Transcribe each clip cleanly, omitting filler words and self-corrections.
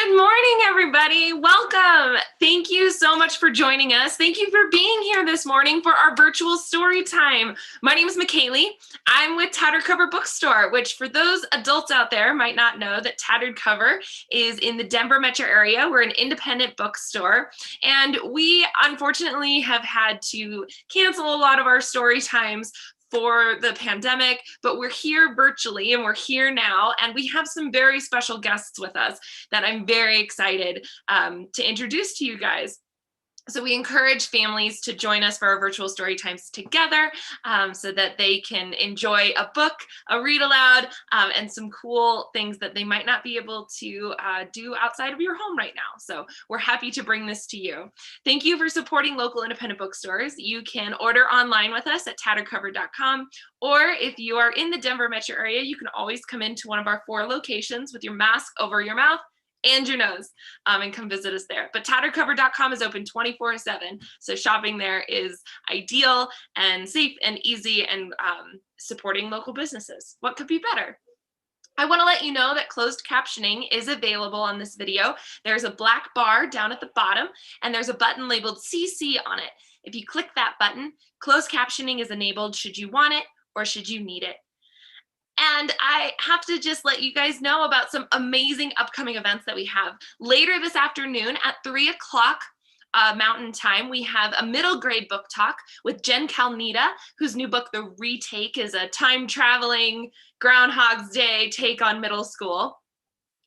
Good morning, everybody. Welcome. Thank you so much for joining us. Thank you for being here this morning for our virtual story time. My name is McKaylee. I'm with Tattered Cover Bookstore, which for those adults out there might not know that Tattered Cover is in the Denver metro area. We're an independent bookstore, and we unfortunately have had to cancel a lot of our story times for the pandemic, but we're here virtually and we're here now, and we have some very special guests with us that I'm very excited to introduce to you guys. So we encourage families to join us for our virtual story times together so that they can enjoy a book, a read aloud, and some cool things that they might not be able to do outside of your home right now. So we're happy to bring this to you. Thank you for supporting local independent bookstores. You can order online with us at tatteredcover.com, or if you are in the Denver metro area, you can always come into one of our 4 locations with your mask over your mouth and your nose and come visit us there. But tatteredcover.com is open 24/7. So shopping there is ideal and safe and easy, and supporting local businesses. What could be better? I want to let you know that closed captioning is available on this video. There's a black bar down at the bottom, and there's a button labeled CC on it. If you click that button, closed captioning is enabled should you want it or should you need it. And I have to just let you guys know about some amazing upcoming events that we have. Later this afternoon at 3 o'clock Mountain Time, we have a middle grade book talk with Jen Calnita, whose new book, The Retake, is a time-traveling Groundhog's Day take on middle school.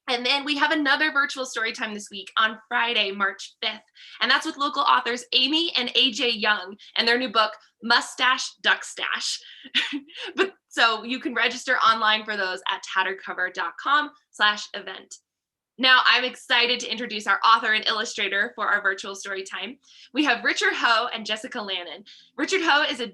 And then we have another virtual story time this week on Friday, March 5th. And that's with local authors Amy and AJ Young and their new book, Mustache Duck Stash. But so you can register online for those at tatteredcover.com/event. Now, I'm excited to introduce our author and illustrator for our virtual story time. We have Richard Ho and Jessica Lanan. Richard Ho is a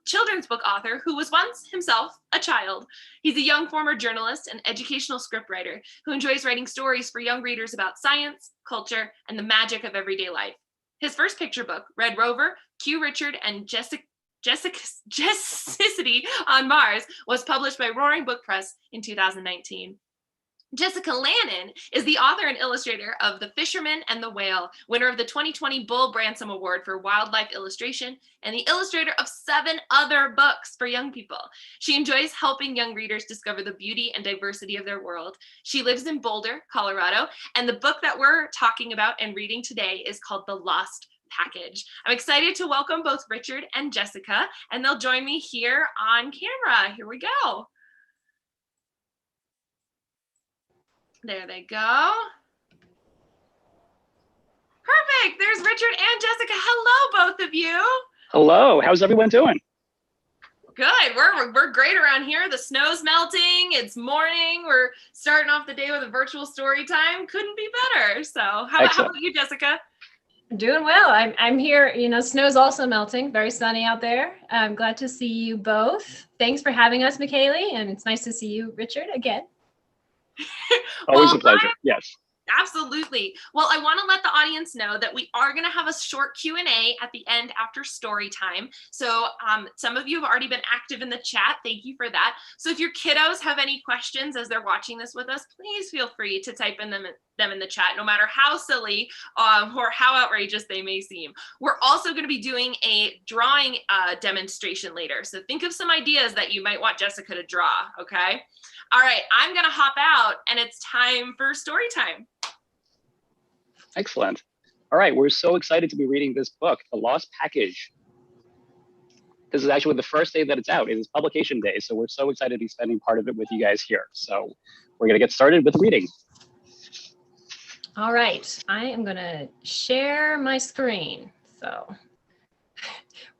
children's book author who was once himself a child. He's a young former journalist and educational scriptwriter who enjoys writing stories for young readers about science, culture, and the magic of everyday life. His first picture book, Red Rover, Q Richard, and Jessicity on Mars, was published by Roaring Book Press in 2019. Jessica Lanan is the author and illustrator of The Fisherman and the Whale, winner of the 2020 Bull Bransom Award for Wildlife Illustration, and the illustrator of 7 other books for young people. She enjoys helping young readers discover the beauty and diversity of their world. She lives in Boulder, Colorado, and the book that we're talking about and reading today is called The Lost Package. I'm excited to welcome both Richard and Jessica, and they'll join me here on camera. Here we go. There they go. Perfect. There's Richard and Jessica. Hello, both of you. Hello. How's everyone doing? Good. We're great around here. The snow's melting. It's morning. We're starting off the day with a virtual story time. Couldn't be better. So how about you, Jessica? Doing well. I'm here. You know, snow's also melting. Very sunny out there. I'm glad to see you both. Thanks for having us, McKaylee, and it's nice to see you, Richard, again. Always a pleasure. Yes. Absolutely. Well, I want to let the audience know that we are going to have a short Q&A at the end after story time. So some of you have already been active in the chat. Thank you for that. So if your kiddos have any questions as they're watching this with us, please feel free to type in them in the chat, no matter how silly or how outrageous they may seem. We're also going to be doing a drawing demonstration later. So think of some ideas that you might want Jessica to draw, okay? All right, I'm going to hop out, and it's time for story time. Excellent. All right, we're so excited to be reading this book, The Lost Package. This is actually the first day that it's out. It is publication day, so we're so excited to be spending part of it with you guys here. So we're going to get started with reading. All right, I am going to share my screen. So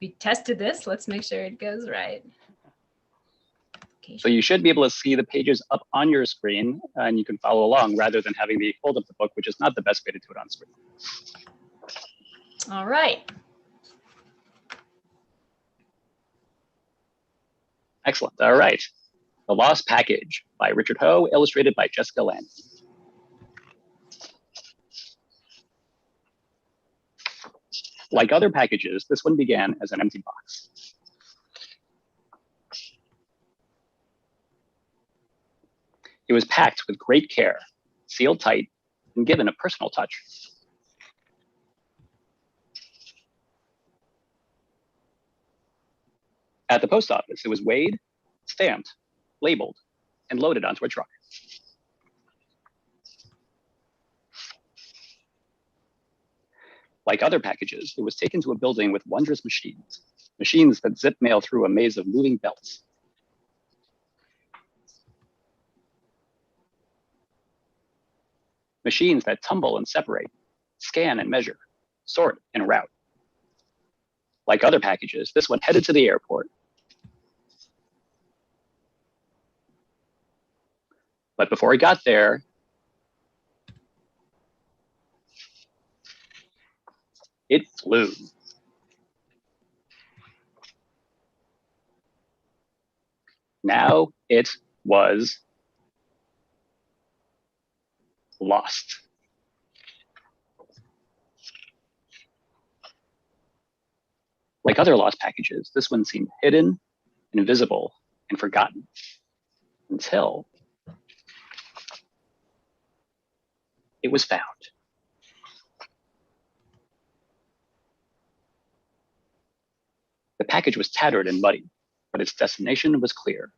we tested this. Let's make sure it goes right. So you should be able to see the pages up on your screen, and you can follow along rather than having me hold up the book, which is not the best way to do it on screen. All right. Excellent. All right. The Lost Package by Richard Ho, illustrated by Jessica Lanan. Like other packages, this one began as an empty box. It was packed with great care, sealed tight, and given a personal touch. At the post office, it was weighed, stamped, labeled, and loaded onto a truck. Like other packages, it was taken to a building with wondrous machines that zip mail through a maze of moving belts. Machines that tumble and separate, scan and measure, sort and route. Like other packages, this one headed to the airport. But before it got there, it flew. Now it was lost. Like other lost packages, this one seemed hidden, invisible, and forgotten until it was found. The package was tattered and muddy, but its destination was clear.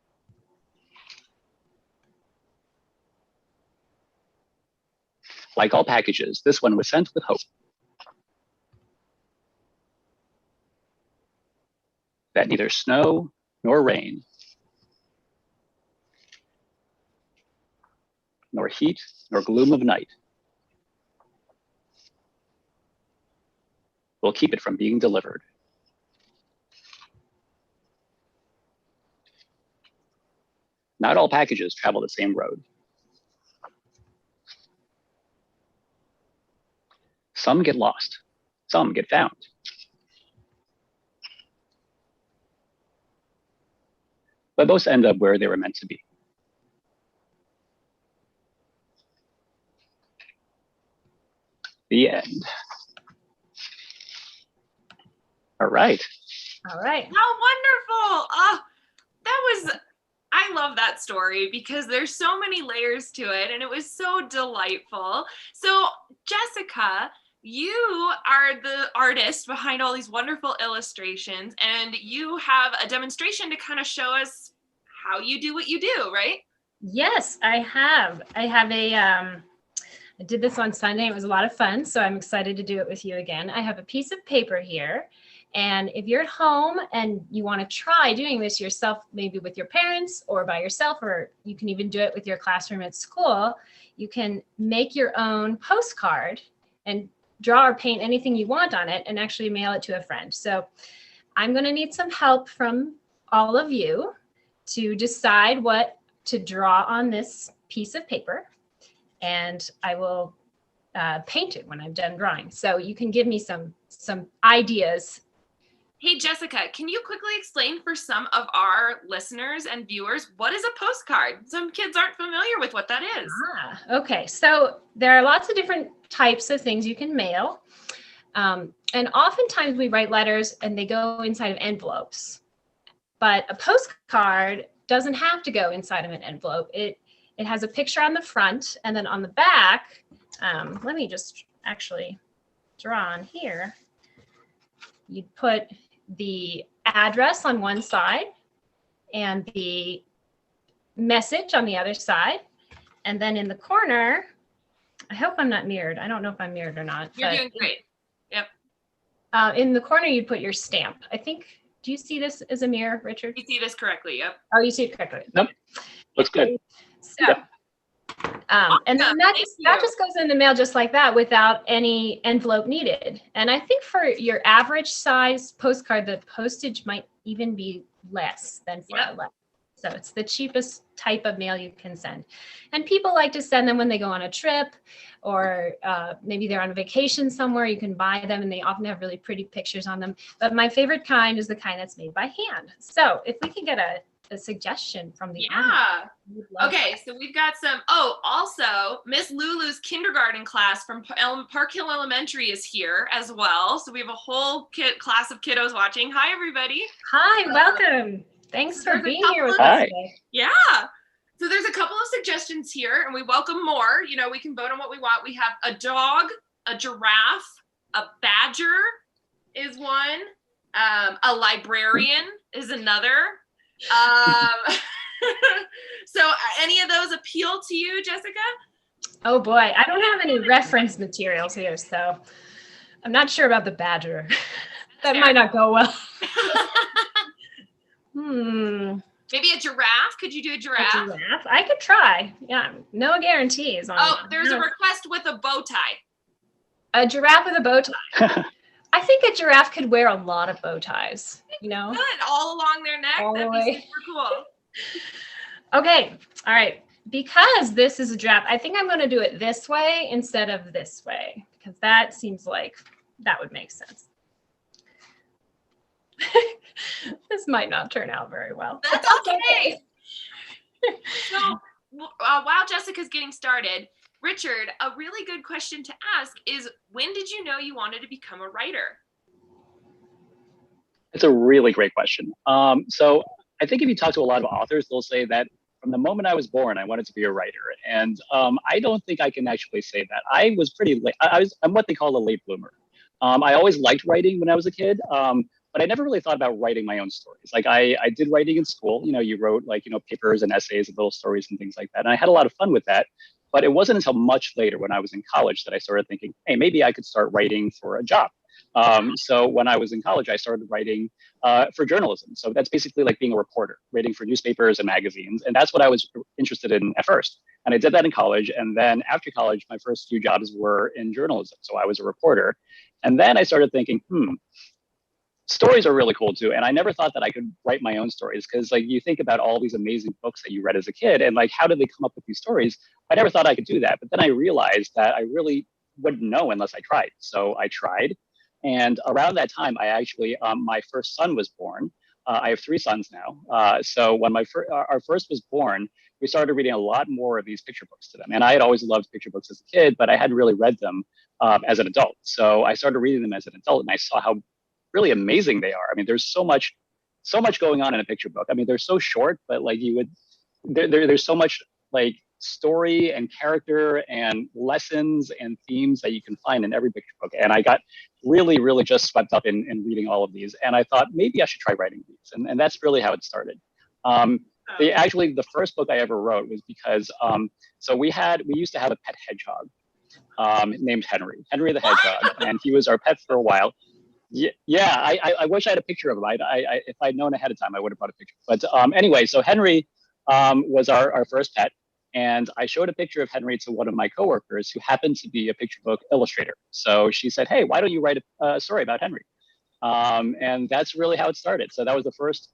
Like all packages, this one was sent with hope. That neither snow nor rain, nor heat nor gloom of night will keep it from being delivered. Not all packages travel the same road. Some get lost, some get found. But most end up where they were meant to be. The end. All right. All right. How wonderful. Oh, I love that story because there's so many layers to it and it was so delightful. So Jessica, you are the artist behind all these wonderful illustrations and you have a demonstration to kind of show us how you do what you do, right? Yes, I have. I did this on Sunday. It was a lot of fun, so I'm excited to do it with you again. I have a piece of paper here, and if you're at home and you want to try doing this yourself, maybe with your parents or by yourself, or you can even do it with your classroom at school, you can make your own postcard and draw or paint anything you want on it and actually mail it to a friend. So I'm going to need some help from all of you to decide what to draw on this piece of paper, and I will paint it when I'm done drawing. So you can give me some ideas. Hey, Jessica, can you quickly explain for some of our listeners and viewers, what is a postcard? Some kids aren't familiar with what that is. Okay, so there are lots of different types of things you can mail. And oftentimes we write letters and they go inside of envelopes. But a postcard doesn't have to go inside of an envelope. It has a picture on the front, and then on the back, let me just actually draw on here. You'd put the address on one side and the message on the other side. And then in the corner, I hope I'm not mirrored. I don't know if I'm mirrored or not. You're doing great. Yep. In the corner, you'd put your stamp. I think, do you see this as a mirror, Richard? You see this correctly, yep. Oh, you see it correctly. Yep. Looks good. So, and then that just goes in the mail just like that without any envelope needed. And I think for your average size postcard, the postage might even be less than for a letter. So it's the cheapest type of mail you can send. And people like to send them when they go on a trip or maybe they're on a vacation somewhere. You can buy them and they often have really pretty pictures on them. But my favorite kind is the kind that's made by hand. So if we can get a suggestion from the audience. Okay, so we've got some, also Miss Lulu's kindergarten class from Park Hill Elementary is here as well. So we have a whole class of kiddos watching. Hi, everybody. Hi, welcome. Thanks for being here with us Hi. today. Yeah. So there's a couple of suggestions here, and we welcome more. You know, we can vote on what we want. We have a dog, a giraffe, a badger is one, a librarian is another. So any of those appeal to you, Jessica? Oh boy, I don't have any reference materials here, so I'm not sure about the badger. That might not go well. Maybe a giraffe. Could you do a giraffe? A giraffe? I could try. Yeah, no guarantees. There's a request with a bow tie. A giraffe with a bow tie. I think a giraffe could wear a lot of bow ties. You know, good, all along their neck. That'd be super cool. Okay, all right. Because this is a giraffe, I think I'm going to do it this way instead of this way, because that seems like that would make sense. This might not turn out very well. That's okay. So while Jessica's getting started, Richard, a really good question to ask is, when did you know you wanted to become a writer? It's a really great question. So I think if you talk to a lot of authors, they'll say that from the moment I was born, I wanted to be a writer. And I don't think I can actually say that. I was pretty late. I'm what they call a late bloomer. I always liked writing when I was a kid, but I never really thought about writing my own stories. Like I did writing in school. You know, you wrote like, you know, papers and essays and little stories and things like that. And I had a lot of fun with that. But it wasn't until much later when I was in college that I started thinking, hey, maybe I could start writing for a job. So when I was in college, I started writing for journalism. So that's basically like being a reporter, writing for newspapers and magazines. And that's what I was interested in at first. And I did that in college. And then after college, my first few jobs were in journalism. So I was a reporter. And then I started thinking, stories are really cool too. And I never thought that I could write my own stories, because like you think about all these amazing books that you read as a kid and like, how did they come up with these stories? I never thought I could do that. But then I realized that I really wouldn't know unless I tried. So I tried. And around that time, I actually, my first son was born. I have 3 sons now. So when our first was born, we started reading a lot more of these picture books to them. And I had always loved picture books as a kid, but I hadn't really read them as an adult. So I started reading them as an adult, and I saw how really amazing they are. I mean, there's so much going on in a picture book. I mean, they're so short, but like there's so much like story and character and lessons and themes that you can find in every picture book. And I got really, really just swept up in reading all of these. And I thought maybe I should try writing these. And that's really how it started. Actually, the first book I ever wrote was because, so we used to have a pet hedgehog named Henry the Hedgehog. And he was our pet for a while. Yeah, I wish I had a picture of him. If I'd known ahead of time, I would have brought a picture. But anyway, so Henry was our first pet. And I showed a picture of Henry to one of my coworkers who happened to be a picture book illustrator. So she said, hey, why don't you write a story about Henry? And that's really how it started. So that was the first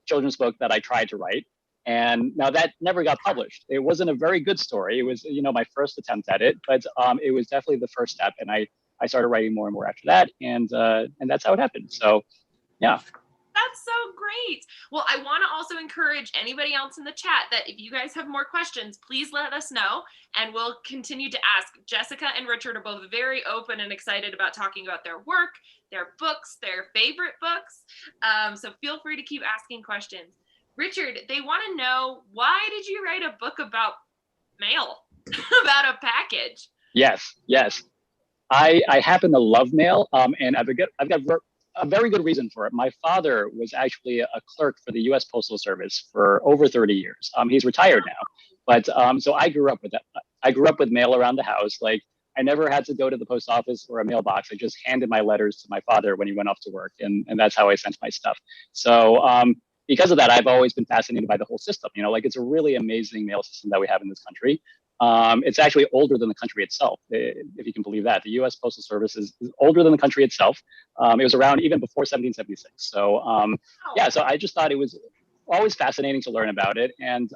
children's book that I tried to write. And now that never got published. It wasn't a very good story. It was, you know, my first attempt at it, but it was definitely the first step. And I started writing more and more after that. And that's how it happened. So, yeah. That's so great. Well, I want to also encourage anybody else in the chat that if you guys have more questions, please let us know and we'll continue to ask. Jessica and Richard are both very open and excited about talking about their work, their books, their favorite books. So feel free to keep asking questions. Richard, they want to know, why did you write a book about mail, about a package? Yes. I happen to love mail, and I've got a very good reason for it. My father was actually a clerk for the U.S. Postal Service for over 30 years. He's retired now, but so I grew up with that. I grew up with mail around the house. Like I never had to go to the post office or a mailbox. I just handed my letters to my father when he went off to work, and that's how I sent my stuff. So because of that, I've always been fascinated by the whole system. You know, like it's a really amazing mail system that we have in this country. It's actually older than the country itself, if you can believe that. The U.S. Postal Service is older than the country itself. It was around even before 1776. So yeah, so I just thought it was always fascinating to learn about it. And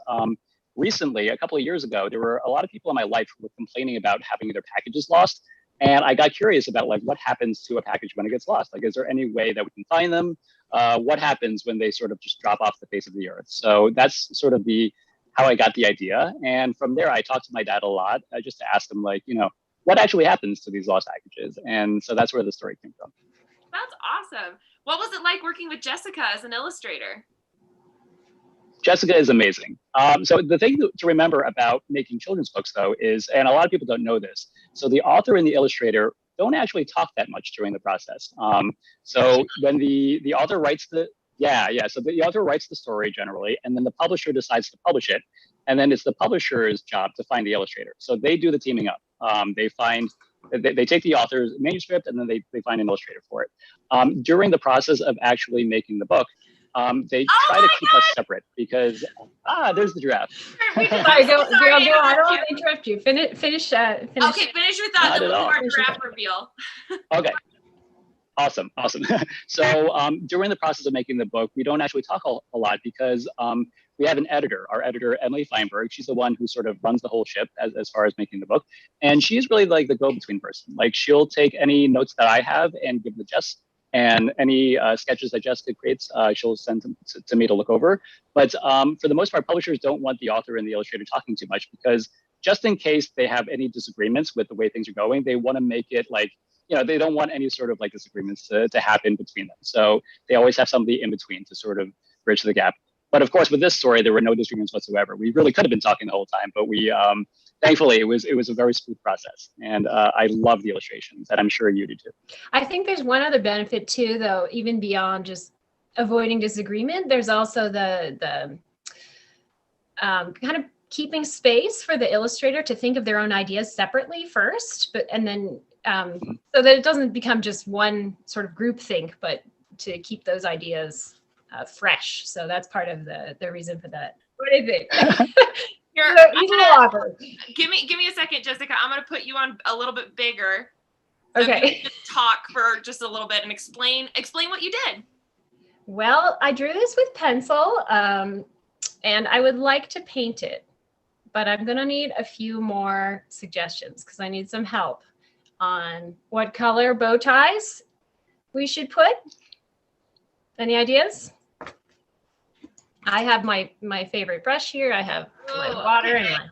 recently, a couple of years ago, there were a lot of people in my life who were complaining about having their packages lost. And I got curious about like what happens to a package when it gets lost. Like, is there any way that we can find them? What happens when they sort of just drop off the face of the earth? So that's sort of how I got the idea. And from there, I talked to my dad a lot just to ask him, like, you know, what actually happens to these lost packages? And so that's where the story came from. That's awesome. What was it like working with Jessica as an illustrator? Jessica is amazing. So the thing to remember about making children's books, though, is, and a lot of people don't know this, so the author and the illustrator don't actually talk that much during the process. So when the author writes so the author writes the story generally, and then the publisher decides to publish it, and then it's the publisher's job to find the illustrator. So they do the teaming up. They take the author's manuscript, and then they find an illustrator for it. During the process of actually making the book, they try to keep us separate because there's the giraffe. Sorry, go. I don't want to interrupt you. Finish. Okay, finish your thought. Then we'll do our giraffe reveal. Okay. Awesome. So during the process of making the book, we don't actually talk a lot because we have an editor, our editor, Emily Feinberg. She's the one who sort of runs the whole ship as far as making the book. And she's really like the go-between person. Like she'll take any notes that I have and give them to Jess. And any sketches that Jessica creates, she'll send them to me to look over. But for the most part, publishers don't want the author and the illustrator talking too much because just in case they have any disagreements with the way things are going, they want to make it like, they don't want any sort of like disagreements to happen between them. So they always have somebody in between to sort of bridge the gap. But of course, with this story, there were no disagreements whatsoever. We really could have been talking the whole time, but we thankfully it was a very smooth process. And I love the illustrations, and I'm sure you do too. I think there's one other benefit too, though, even beyond just avoiding disagreement. There's also the kind of keeping space for the illustrator to think of their own ideas separately first, and then so that it doesn't become just one sort of group think, but to keep those ideas fresh. So that's part of the reason for that. What do you think? He's a little awkward. Give me a second, Jessica. I'm going to put you on a little bit bigger. So okay. Just talk for just a little bit and explain what you did. Well, I drew this with pencil, and I would like to paint it, but I'm going to need a few more suggestions because I need some help on what color bow ties we should put. Any ideas? I have my favorite brush here. I have my water and my...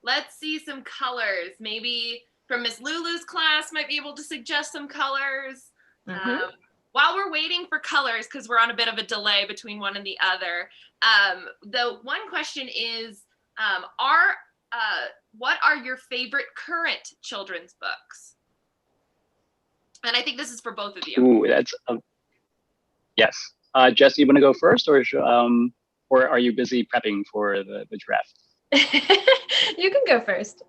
Let's see some colors. Maybe from Miss Lulu's class might be able to suggest some colors. Mm-hmm. While we're waiting for colors, because we're on a bit of a delay between one and the other, the one question is, what are your favorite current children's books? And I think this is for both of you. Ooh, that's yes. Jess, you want to go first, or are you busy prepping for the draft? You can go first.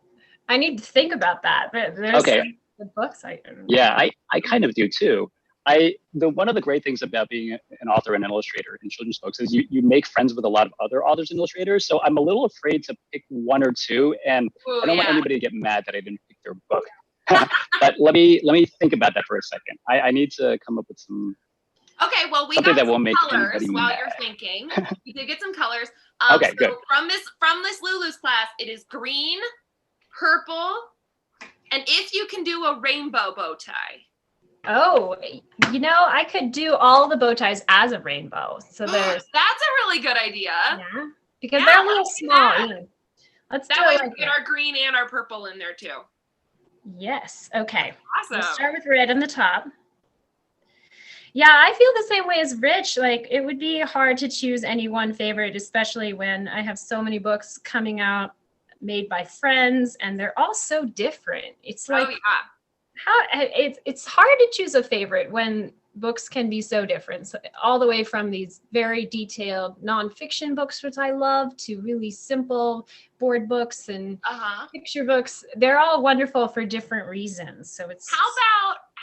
I need to think about that. There's okay. The books I kind of do too. One of the great things about being an author and an illustrator in children's books is you make friends with a lot of other authors and illustrators. So I'm a little afraid to pick one or two, and I don't want anybody to get mad that I didn't pick their book. But let me think about that for a second. I need to come up with some. Okay, well, we got some colors while you're thinking. We did get some colors. Okay, so good. From Miss Lulu's class, it is green, purple, and if you can do a rainbow bow tie. Oh, I could do all the bow ties as a rainbow. So there's. That's a really good idea. Yeah, because they're a little small. Let's do that it way we get our green and our purple in there too. Yes. Okay. Awesome. Let's start with red on the top. Yeah, I feel the same way as Rich. Like, it would be hard to choose any one favorite, especially when I have so many books coming out made by friends, and they're all so different. It's like, it's hard to choose a favorite when books can be so different. So, all the way from these very detailed nonfiction books, which I love, to really simple board books and picture books. They're all wonderful for different reasons. So it's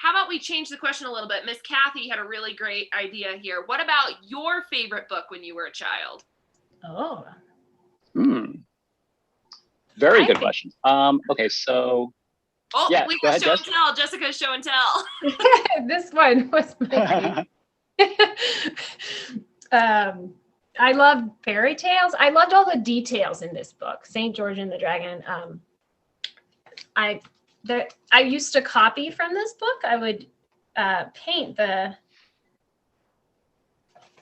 how about we change the question a little bit? Miss Kathy had a really great idea here. What about your favorite book when you were a child? Oh. Very good question. Okay, so. Oh, we got show and tell. Jessica's show and tell. This one was my I loved fairy tales. I loved all the details in this book. St. George and the Dragon. I used to copy from this book. I would paint the.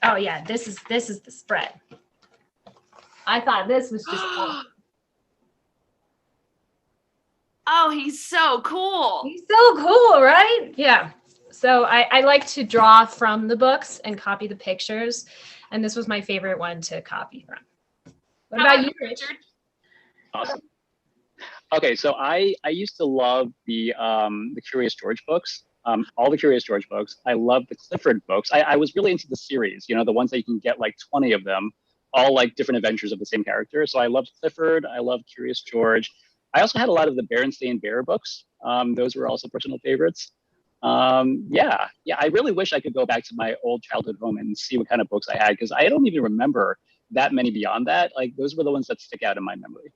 Oh yeah, this is the spread. I thought this was just. Oh, he's so cool. He's so cool, right? Yeah. So I like to draw from the books and copy the pictures. And this was my favorite one to copy from. What How about about you, you, Rich? Richard? Awesome. Okay, so I used to love the Curious George books, all the Curious George books. I love the Clifford books. I was really into the series, the ones that you can get like 20 of them, all like different adventures of the same character. So I loved Clifford. I loved Curious George. I also had a lot of the Berenstain Bear books. Those were also personal favorites. Yeah. I really wish I could go back to my old childhood home and see what kind of books I had because I don't even remember that many beyond that. Like those were the ones that stick out in my memory.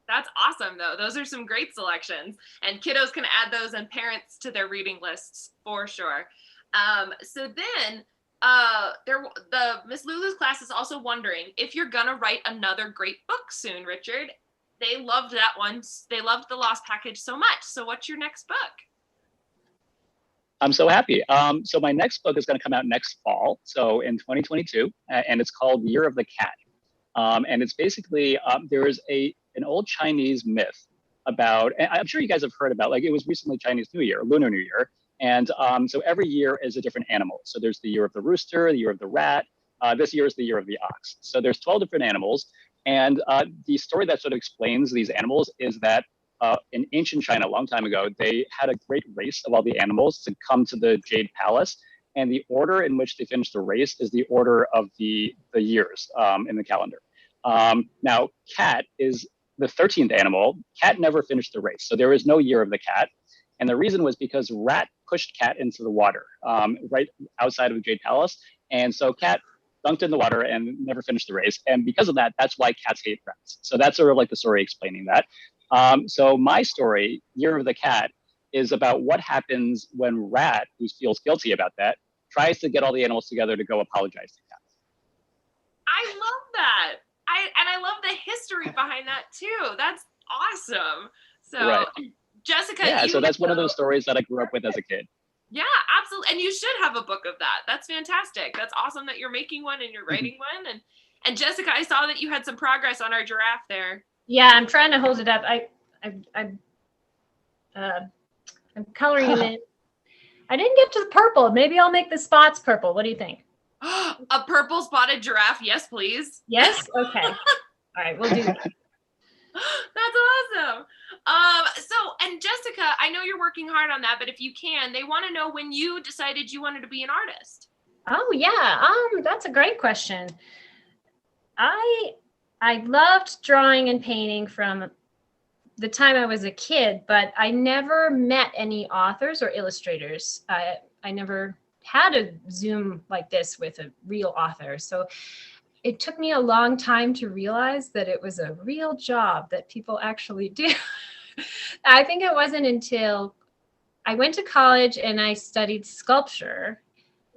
That's awesome, though. Those are some great selections, and kiddos can add those and parents to their reading lists for sure. So then, the Miss Lulu's class is also wondering if you're gonna write another great book soon, Richard. They loved that one. They loved the Lost Package so much. So, what's your next book? I'm so happy. So my next book is going to come out next fall, so in 2022, and it's called Year of the Cat. And it's basically there is an old Chinese myth about, and I'm sure you guys have heard about, like it was recently Chinese New Year, Lunar New Year, and so every year is a different animal. So there's the year of the rooster, the year of the rat. This year is the year of the ox. So there's 12 different animals, and the story that sort of explains these animals is that in ancient China, a long time ago, they had a great race of all the animals to come to the Jade Palace. And the order in which they finished the race is the order of the years in the calendar. Now, cat is the 13th animal. Cat never finished the race. So there is no year of the cat. And the reason was because rat pushed cat into the water right outside of the Jade Palace. And so cat dunked in the water and never finished the race. And because of that, that's why cats hate rats. So that's sort of like the story explaining that. So my story, Year of the Cat, is about what happens when rat, who feels guilty about that, tries to get all the animals together to go apologize to cat. I love that. I love the history behind that too. That's awesome. So, right. Jessica, yeah, so that's one of those stories that I grew up with as a kid. Yeah, absolutely. And you should have a book of that. That's fantastic. That's awesome that you're making one and you're writing one. And Jessica, I saw that you had some progress on our giraffe there. Yeah, I'm trying to hold it up. I'm coloring him in. I didn't get to the purple. Maybe I'll make the spots purple. What do you think? A purple spotted giraffe. Yes, please. Yes? Okay. All right, we'll do that. That's awesome. And Jessica, I know you're working hard on that, but if you can, they want to know when you decided you wanted to be an artist. Oh yeah, that's a great question. I loved drawing and painting from the time I was a kid, but I never met any authors or illustrators. I never had a Zoom like this with a real author. So it took me a long time to realize that it was a real job that people actually do. I think it wasn't until I went to college and I studied sculpture,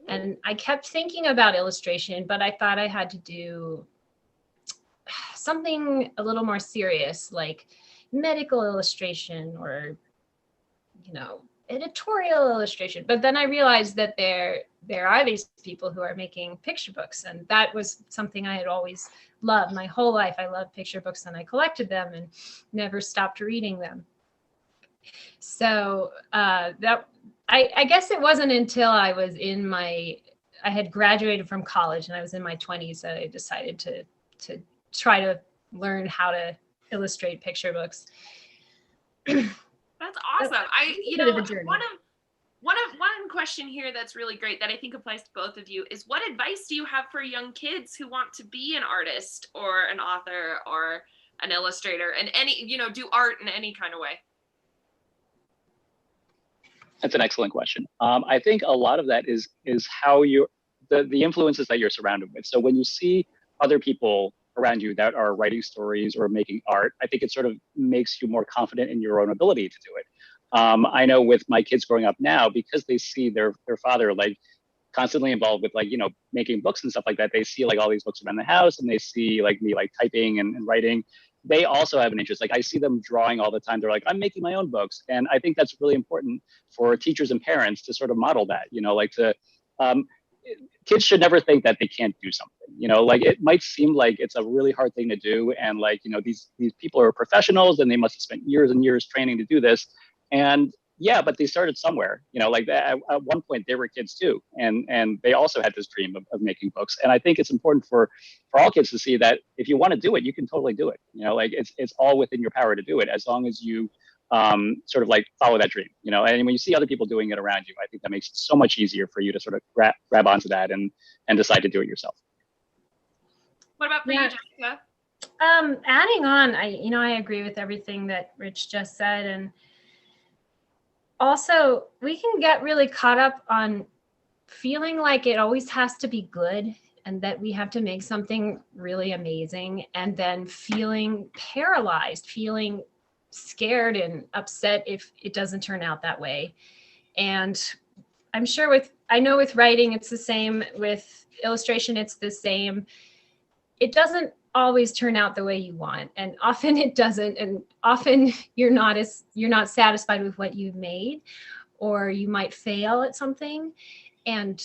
and I kept thinking about illustration, but I thought I had to do something a little more serious, like medical illustration or, editorial illustration. But then I realized that there are these people who are making picture books, and that was something I had always loved my whole life. I loved picture books and I collected them and never stopped reading them. So I guess it wasn't until I was I had graduated from college and I was in my 20s that I decided to try to learn how to illustrate picture books. That's awesome. One question here that's really great that I think applies to both of you is, what advice do you have for young kids who want to be an artist or an author or an illustrator and do art in any kind of way? That's an excellent question. I think a lot of that is how the influences that you're surrounded with. So when you see other people around you that are writing stories or making art, I think it sort of makes you more confident in your own ability to do it. I know with my kids growing up now, because they see their father like constantly involved with making books and stuff like that, they see like all these books around the house and they see like me like typing and writing. They also have an interest. Like I see them drawing all the time. They're like, I'm making my own books. And I think that's really important for teachers and parents to sort of model that, kids should never think that they can't do something, like it might seem like it's a really hard thing to do. And these people are professionals and they must have spent years and years training to do this. And yeah, but they started somewhere, like at one point they were kids too. And they also had this dream of making books. And I think it's important for all kids to see that if you want to do it, you can totally do it. Like it's all within your power to do it as long as you sort of like follow that dream, and when you see other people doing it around you, I think that makes it so much easier for you to sort of grab onto that and decide to do it yourself. What about for you, Jessica? Adding on, I agree with everything that Rich just said. And also, we can get really caught up on feeling like it always has to be good and that we have to make something really amazing, and then feeling paralyzed, feeling scared and upset if it doesn't turn out that way. And I'm sure I know with writing, it's the same. With illustration, it's the same. It doesn't always turn out the way you want, and often it doesn't, and often you're not satisfied with what you've made, or you might fail at something. And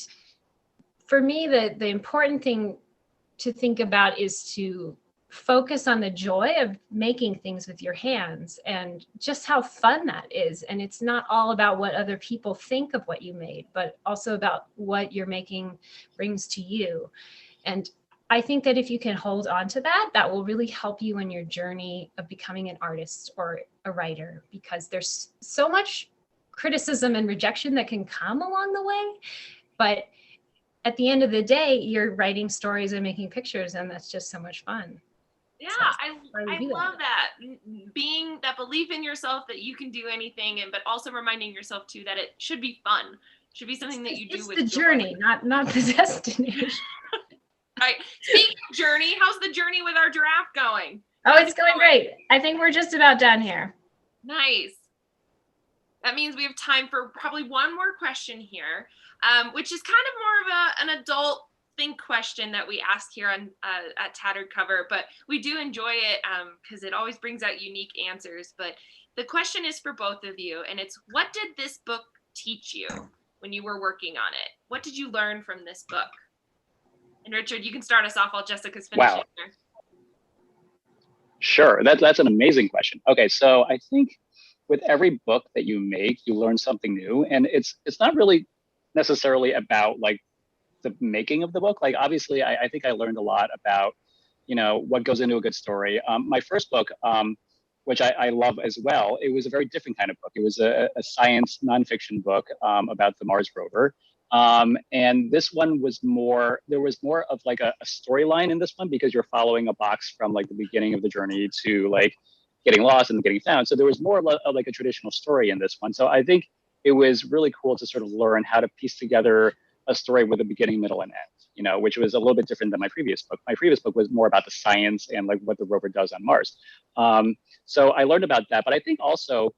for me, the important thing to think about is to focus on the joy of making things with your hands and just how fun that is. And it's not all about what other people think of what you made, but also about what you're making brings to you. And I think that if you can hold on to that, that will really help you in your journey of becoming an artist or a writer, because there's so much criticism and rejection that can come along the way. But at the end of the day, you're writing stories and making pictures, and that's just so much fun. Yeah, so I love that. Being that belief in yourself that you can do anything, but also reminding yourself too that it should be fun. It should be something that you do with the journey, not the destination. All right. Speaking of journey, how's the journey with our giraffe going? Oh, it's going great. I think we're just about done here. Nice. That means we have time for probably one more question here, which is kind of more of an adult think question that we ask here on at Tattered Cover, but we do enjoy it because it always brings out unique answers. But the question is for both of you, and it's, what did this book teach you when you were working on it? What did you learn from this book? And Richard, you can start us off while Jessica's finishing. Wow. Sure, that's an amazing question. Okay, so I think with every book that you make, you learn something new, and it's not really necessarily about like the making of the book. Like obviously, I think I learned a lot about what goes into a good story. My first book, which I love as well, it was a very different kind of book. It was a science nonfiction book about the Mars rover. And this one was there was more of like a storyline in this one, because you're following a box from like the beginning of the journey to like getting lost and getting found. So there was more of like a traditional story in this one. So I think it was really cool to sort of learn how to piece together a story with a beginning, middle, and end, which was a little bit different than my previous book. My previous book was more about the science and like what the rover does on Mars. So I learned about that. But I think also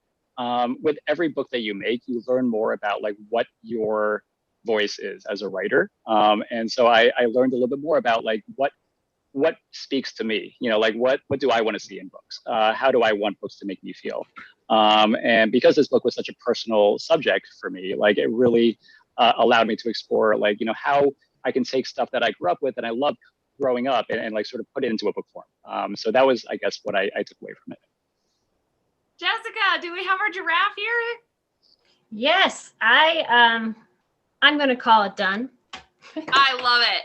with every book that you make, you learn more about like what your voice is as a writer. And so I learned a little bit more about like what speaks to me, like what do I want to see in books? How do I want books to make me feel? And because this book was such a personal subject for me, like it really allowed me to explore like, how I can take stuff that I grew up with and I loved growing up and like sort of put it into a book form. So that was, I guess, what I took away from it. Jessica, do we have our giraffe here? Yes, I'm going to call it done. I love it.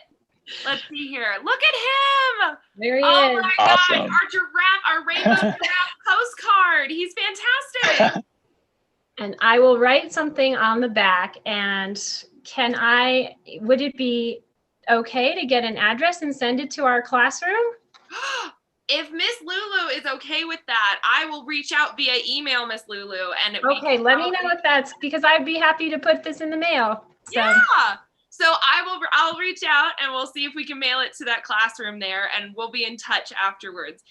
Let's see here. Look at him. There he is. Oh my Awesome. God, our giraffe, our rainbow giraffe postcard. He's fantastic. And I will write something on the back. And would it be okay to get an address and send it to our classroom? If Miss Lulu is okay with that, I will reach out via email, Miss Lulu. And okay, let me know if that's, because I'd be happy to put this in the mail. So. Yeah. So I'll reach out and we'll see if we can mail it to that classroom there, and we'll be in touch afterwards.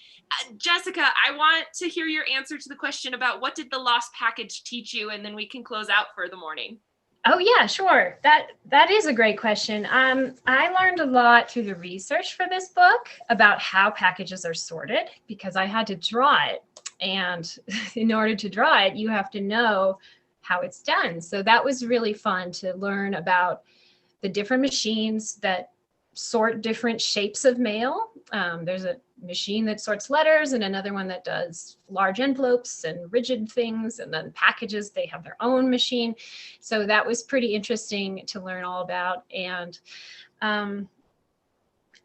Jessica, I want to hear your answer to the question about what did the lost package teach you, and then we can close out for the morning. Oh yeah, sure. That is a great question. I learned a lot through the research for this book about how packages are sorted, because I had to draw it. And in order to draw it, you have to know how it's done. So that was really fun to learn about the different machines that sort different shapes of mail. There's a machine that sorts letters and another one that does large envelopes and rigid things, and then packages, they have their own machine. So that was pretty interesting to learn all about. And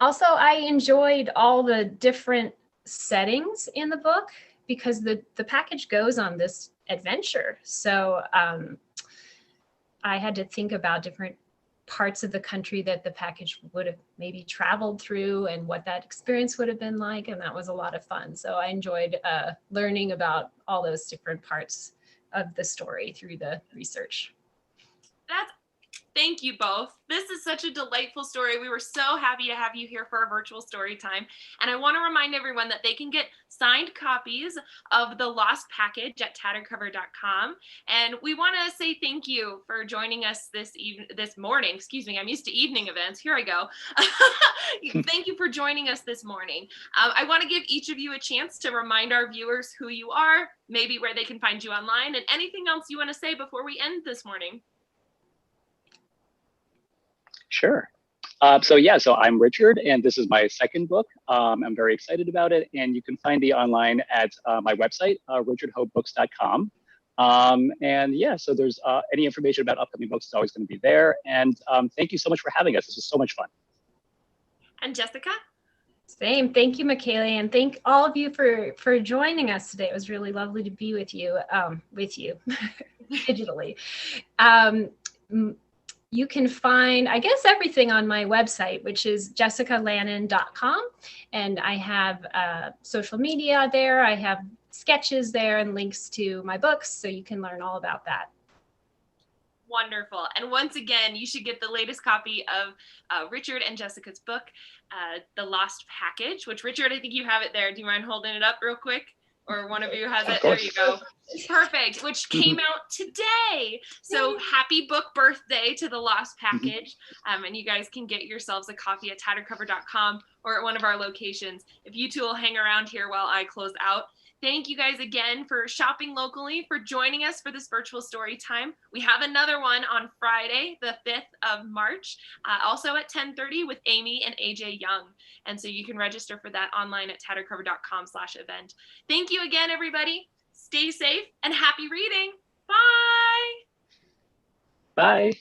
also I enjoyed all the different settings in the book because the package goes on this adventure. So I had to think about different parts of the country that the package would have maybe traveled through and what that experience would have been like. And that was a lot of fun. So I enjoyed learning about all those different parts of the story through the research. Thank you both. This is such a delightful story. We were so happy to have you here for our virtual story time. And I want to remind everyone that they can get signed copies of The Lost Package at tatteredcover.com. And we want to say thank you for joining us this morning. Excuse me, I'm used to evening events. Here I go. Thank you for joining us this morning. I want to give each of you a chance to remind our viewers who you are, maybe where they can find you online, and anything else you want to say before we end this morning. Sure. So I'm Richard, and this is my second book. I'm very excited about it, and you can find me online at my website, richardhobebooks.com. So there's any information about upcoming books is always going to be there. And thank you so much for having us. This was so much fun. And Jessica? Same. Thank you, McKaylee, and thank all of you for joining us today. It was really lovely to be with you digitally. You can find, I guess, everything on my website, which is jessicalanan.com. And I have social media there. I have sketches there and links to my books, so you can learn all about that. Wonderful. And once again, you should get the latest copy of Richard and Jessica's book, The Lost Package, which, Richard, I think you have it there. Do you mind holding it up real quick? Or one of you has it? There you go. Perfect. Which came out today. So happy book birthday to The Lost Package. And you guys can get yourselves a copy at tatteredcover.com or at one of our locations. If you two will hang around here while I close out. Thank you guys again for shopping locally, for joining us for this virtual story time. We have another one on Friday, the 5th of March, also at 10:30 with Amy and AJ Young. And so you can register for that online at tatteredcover.com/event. Thank you again, everybody. Stay safe and happy reading. Bye. Bye.